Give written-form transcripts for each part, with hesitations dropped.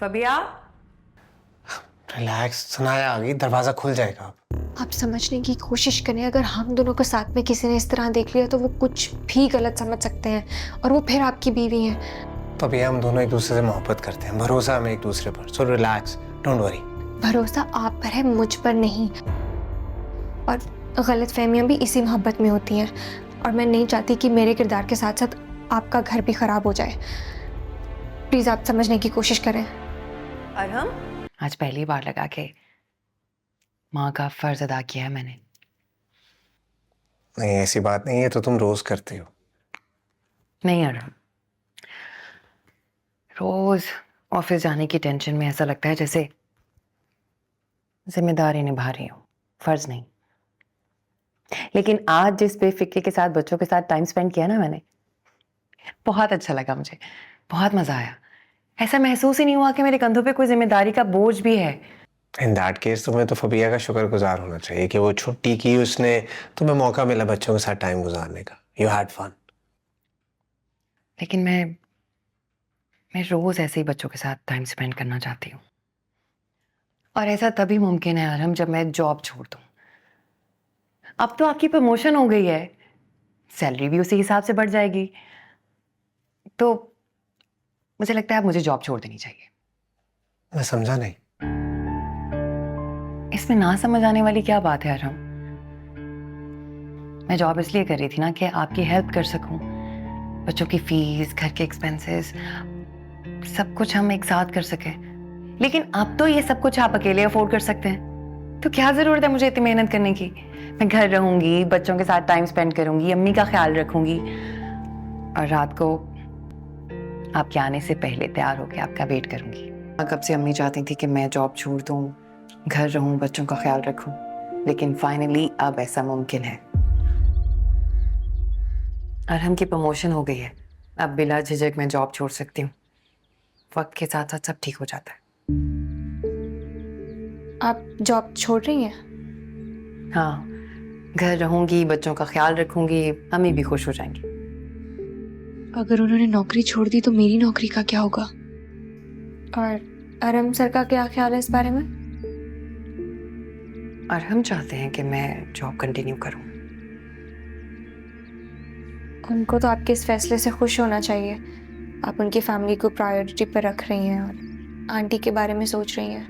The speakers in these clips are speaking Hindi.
फबिया, रिलैक्स, सनाया आ गई, दरवाजा खुल जाएगा अब। आप समझने की कोशिश करें, अगर हम दोनों को साथ में किसी ने इस तरह देख लिया तो वो कुछ भी गलत समझ सकते हैं और वो फिर आपकी बीवी हैं। तो भैया हम दोनों एक दूसरे से मोहब्बत करते हैं, भरोसा हमें एक दूसरे पर, सो रिलैक्स, डोंट वरी। भरोसा आप पर है, मुझ पर नहीं। और गलतफहमियां भी इसी मोहब्बत में होती हैं और मैं नहीं चाहती कि मेरे किरदार के साथ साथ आपका घर भी खराब हो जाए। प्लीज आप समझने की कोशिश करें। अरहम, आज पहली बार लगा के माँ का फर्ज अदा किया है मैंने। नहीं ऐसी बात नहीं है, तो तुम रोज करती हो। नहीं अरहम, रोज ऑफिस जाने की टेंशन में ऐसा लगता है जैसे जिम्मेदारी निभा रही हूँ, फर्ज नहीं। लेकिन आज जिस बेफिक्री के साथ बच्चों के साथ टाइम स्पेंड किया ना मैंने, बहुत अच्छा लगा मुझे, बहुत मजा आया। ऐसा महसूस ही नहीं हुआ कि मेरे कंधों पे कोई जिम्मेदारी का बोझ भी है। इन दैट केस तुम्हें तो फबिया का शुक्रगुजार होना चाहिए कि वो छुट्टी की, उसने तुम्हें मौका मिला बच्चों के साथ टाइम गुजारने का। You had fun. लेकिन मैं रोज ऐसे ही बच्चों के साथ टाइम स्पेंड करना चाहती हूँ, और ऐसा तभी मुमकिन है अरहम जब मैं जॉब छोड़ दूँ। अब तो आपकी प्रमोशन हो गई है, सैलरी भी उसी हिसाब से बढ़ जाएगी, तो मुझे लगता है अब मुझे जॉब छोड़ देनी चाहिए। मैं समझा नहीं। इसमें ना समझ आने वाली क्या बात है अरहम? मैं जॉब इसलिए कर रही थी ना कि आपकी हेल्प कर सकूं, बच्चों की फीस, घर के एक्सपेंसेस, सब कुछ हम एक साथ कर सके। लेकिन अब तो ये सब कुछ आप अकेले अफोर्ड कर सकते हैं, तो क्या जरूरत है मुझे इतनी मेहनत करने की? मैं घर रहूंगी, बच्चों के साथ टाइम स्पेंड करूंगी, अम्मी का ख्याल रखूंगी, और रात को आपके आने से पहले तैयार होकर आपका वेट करूंगी। कब से अम्मी चाहती थी कि मैं जॉब छोड़ दूं, घर रहूं, बच्चों का ख्याल रखूं, लेकिन फाइनली अब ऐसा मुमकिन है। अरहम की प्रमोशन हो गई है, अब बिला झिझक मैं जॉब छोड़ सकती हूँ। वक्त के साथ साथ सब ठीक हो जाता है। आप जॉब छोड़ रही हैं? हाँ, घर रहूंगी, बच्चों का ख्याल रखूंगी, अम्मी भी खुश हो जाएंगी। अगर उन्होंने नौकरी छोड़ दी तो मेरी नौकरी का क्या होगा? और अरहम सर का क्या ख्याल है इस बारे में? अरहम चाहते हैं कि मैं जॉब कंटिन्यू करूं। उनको तो आपके इस फैसले से खुश होना चाहिए। आप उनकी फैमिली को प्रायोरिटी पर रख रही हैं और आंटी के बारे में सोच रही हैं।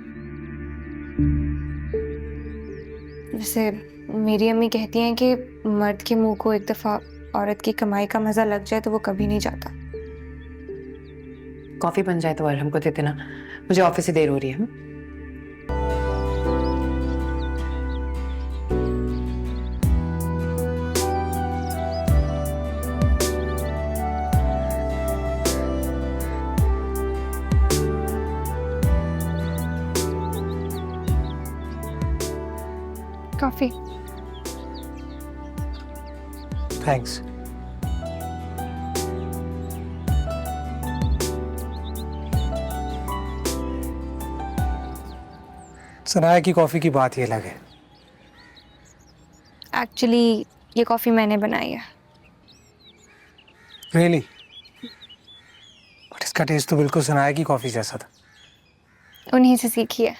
वैसे मेरी अम्मी कहती हैं कि मर्द के मुंह को एक दफ़ा औरत की कमाई का मज़ा लग जाए तो वो कभी नहीं जाता। कॉफी बन जाए तो अरहम को दे देना, मुझे ऑफिस से देर हो रही है। कॉफ़ी। थैंक्स। सनाया की कॉफी की बात ही अलग है। एक्चुअली ये कॉफ़ी मैंने बनाई है। रियली? बट इसका टेस्ट तो बिल्कुल सनाया की कॉफी जैसा था। उन्हीं से सीखी है,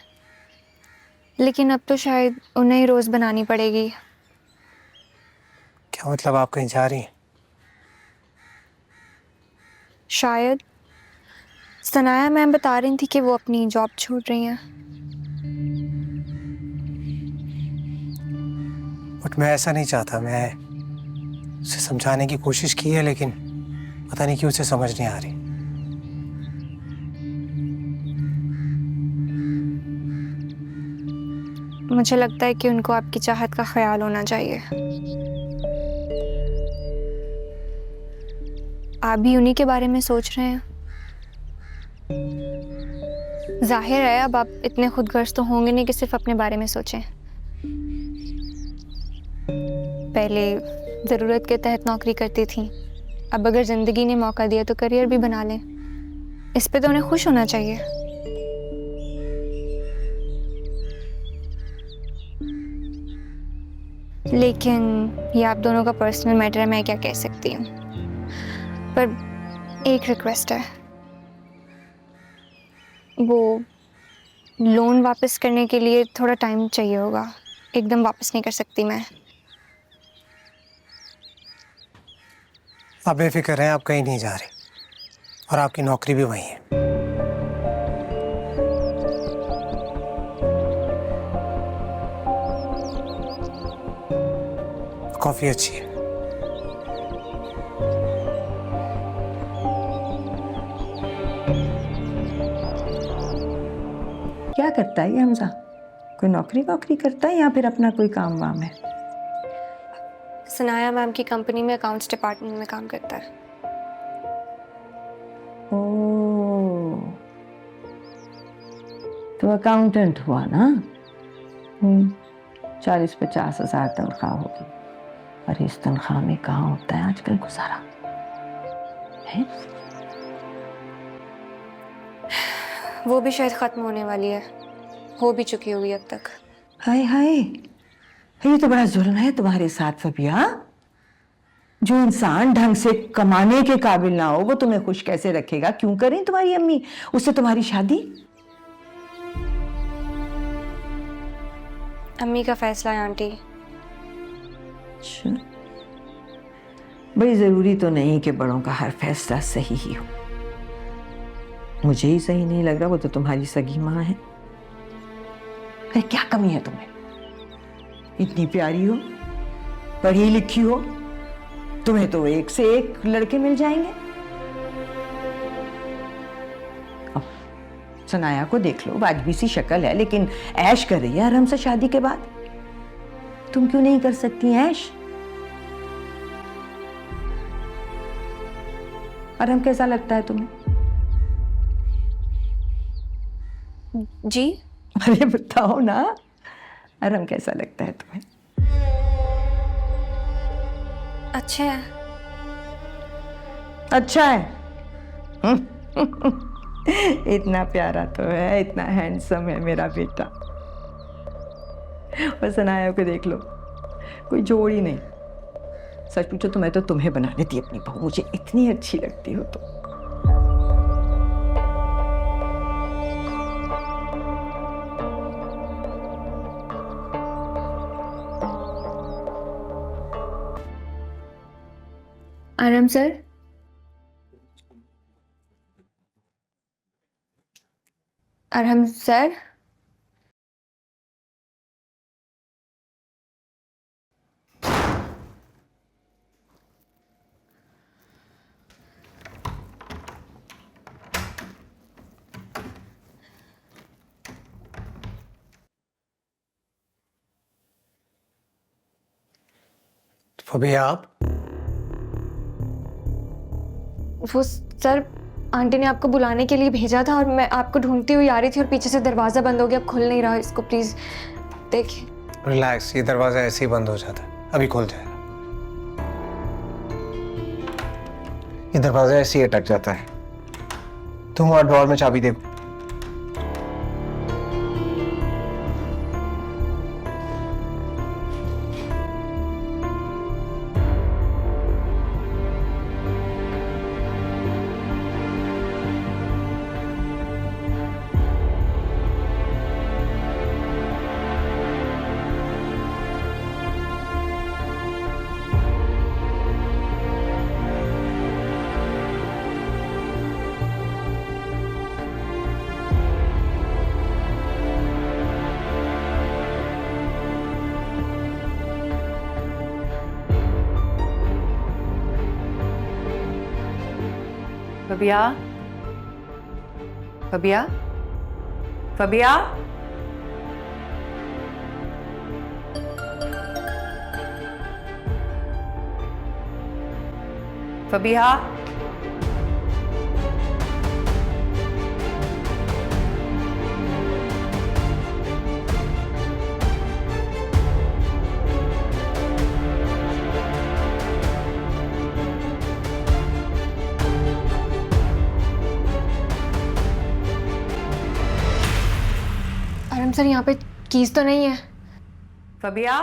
लेकिन अब तो शायद उन्हें ही रोज़ बनानी पड़ेगी। क्या मतलब, आप कहीं जा रही हैं? शायद। सनाया मैम बता रही थी कि वो अपनी जॉब छोड़ रही हैं। बट मैं ऐसा नहीं चाहता। मैं उसे समझाने की कोशिश की है, लेकिन पता नहीं क्यों उसे समझ नहीं आ रही। मुझे लगता है कि उनको आपकी चाहत का ख्याल होना चाहिए। आप भी उन्हीं के बारे में सोच रहे हैं। जाहिर है अब आप इतने खुदगर्ज तो होंगे नहीं कि सिर्फ अपने बारे में सोचें। पहले ज़रूरत के तहत नौकरी करती थी, अब अगर ज़िंदगी ने मौका दिया तो करियर भी बना लें। इस पे तो उन्हें खुश होना चाहिए। लेकिन ये आप दोनों का पर्सनल मैटर है, मैं क्या कह सकती हूँ। पर एक रिक्वेस्ट है, वो लोन वापस करने के लिए थोड़ा टाइम चाहिए होगा, एकदम वापस नहीं कर सकती मैं। आप बेफिक्र हैं, आप कहीं नहीं जा रहे और आपकी नौकरी भी वहीं है। कॉफी अच्छी है। क्या करता है ये हमजा? कोई नौकरी वोकरी करता है या फिर अपना कोई काम वाम है? सनाया मैम की कंपनी में अकाउंट्स डिपार्टमेंट में काम करता है। ओह, तो अकाउंटेंट हुआ ना? 40-50 हजार तनख्वाह होगी। और इस तनख्वाह में कहाँ होता है आजकल गुजारा है? वो भी शायद ख़त्म होने वाली है, हो भी चुकी होगी अब तक। हाय हाय, ये तो बड़ा जुल्म है तुम्हारे साथ फबिया। जो इंसान ढंग से कमाने के काबिल ना हो वो तुम्हें खुश कैसे रखेगा? क्यों करें तुम्हारी अम्मी उससे तुम्हारी शादी? अम्मी का फैसला है आंटी। अच्छा, बड़ी जरूरी तो नहीं कि बड़ों का हर फैसला सही ही हो। मुझे ही सही नहीं लग रहा, वो तो तुम्हारी सगी माँ है। अरे क्या कमी है तुम्हें? इतनी प्यारी हो, पढ़ी लिखी हो, तुम्हें तो एक से एक लड़के मिल जाएंगे। अब सनाया को देख लो, वाजबी सी शक्ल है लेकिन ऐश कर रही है आराम से शादी के बाद। तुम क्यों नहीं कर सकती ऐश? आराम कैसा लगता है तुम्हें? जी? अरे बताओ ना, आराम कैसा लगता है तुम्हें? अच्छा है। अच्छा है? इतना प्यारा तो है, इतना हैंडसम है मेरा बेटा। बस अनाया को देख लो, कोई जोड़ ही नहीं। सच पूछो तो मैं तो तुम्हें बना लेती अपनी बहू, मुझे इतनी अच्छी लगती हो तुम। आराम सर, अरहम सर, फबिया आप? वो सर आंटी ने आपको बुलाने के लिए भेजा था और मैं आपको ढूंढती हुई आ रही थी और पीछे से दरवाज़ा बंद हो गया, अब खुल नहीं रहा। इसको प्लीज़ देखिए। रिलैक्स, ये दरवाजा ऐसे ही बंद हो जाता है, अभी खुल जाएगा। ये दरवाजा ऐसे ही अटक जाता है। तुम वहां ड्रॉर में चाबी देखो। फबिया, फबिया, फबिया, फबिया, आराम सर, यहाँ पे कीज तो नहीं है? फबिया,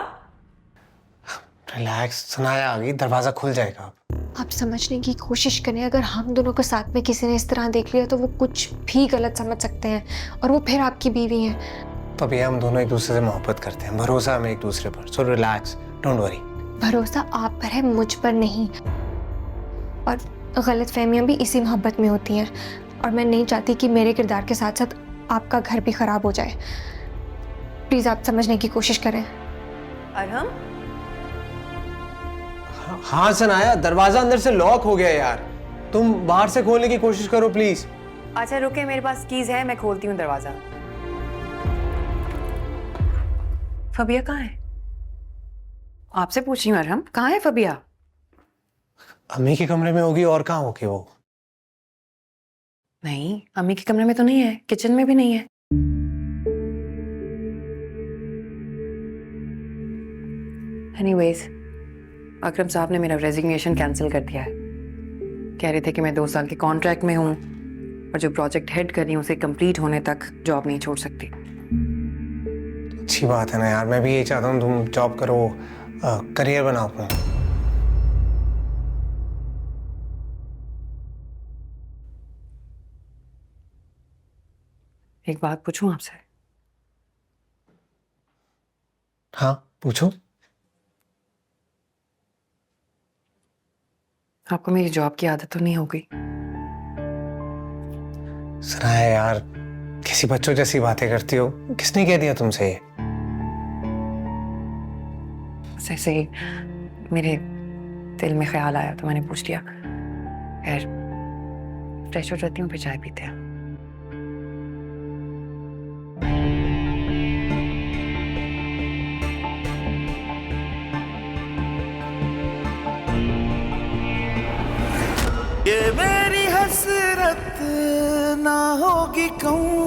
रिलैक्स, सनाया आ गई, दरवाजा खुल जाएगा अब। आप समझने की कोशिश करें, अगर हम दोनों को साथ में किसी ने इस तरह देख लिया तो वो कुछ भी गलत समझ सकते हैं और वो फिर आपकी बीवी हैं। फबिया, हम दोनों एक दूसरे से मोहब्बत करते हैं, भरोसा हमें एक दूसरे पर, सो रिलैक्स, डोंट वरी। भरोसा आप पर है, मुझ पर नहीं। और गलत फहमियाँ भी इसी मोहब्बत में होती हैं और मैं नहीं चाहती कि मेरे किरदार के साथ साथ आपका घर भी खराब हो जाए। प्लीज़ आप समझने की कोशिश करें। अरहम, हाँ सनाया, दरवाजा अंदर से लॉक हो गया यार, तुम बाहर से खोलने की कोशिश करो प्लीज। अच्छा रुके, मेरे पास कीज है, मैं खोलती हूँ दरवाजा। फबिया कहाँ है? आपसे पूछ रही हूँ अरहम, कहाँ है फबिया? अम्मी के कमरे में होगी, और कहाँ होगी वो? नहीं, अम्मी के कमरे में तो नहीं है, किचन में भी नहीं है। एनीवेज, अकरम साहब ने मेरा रेजिग्नेशन कैंसिल कर दिया है। कह रहे थे कि मैं 2 साल के कॉन्ट्रैक्ट में हूँ और जो प्रोजेक्ट हेड कर रही हूँ उसे कंप्लीट होने तक जॉब नहीं छोड़ सकती। अच्छी बात है ना यार, मैं भी यही चाहता हूँ तुम जॉब करो, करियर बनाओ अपना। एक बात पूछूं आपसे? हाँ पूछो। आपको मेरी जॉब की आदत तो नहीं हो गई? सनाया यार, किसी बच्चों जैसी बातें करती हो, किसने कह दिया तुमसे ये? बस ऐसे ही मेरे दिल में ख्याल आया तो मैंने पूछ लिया। खैर, फ्रेश हो जाती हूँ, फिर चाय पीते हैं। ये मेरी हसरत ना होगी कहूँ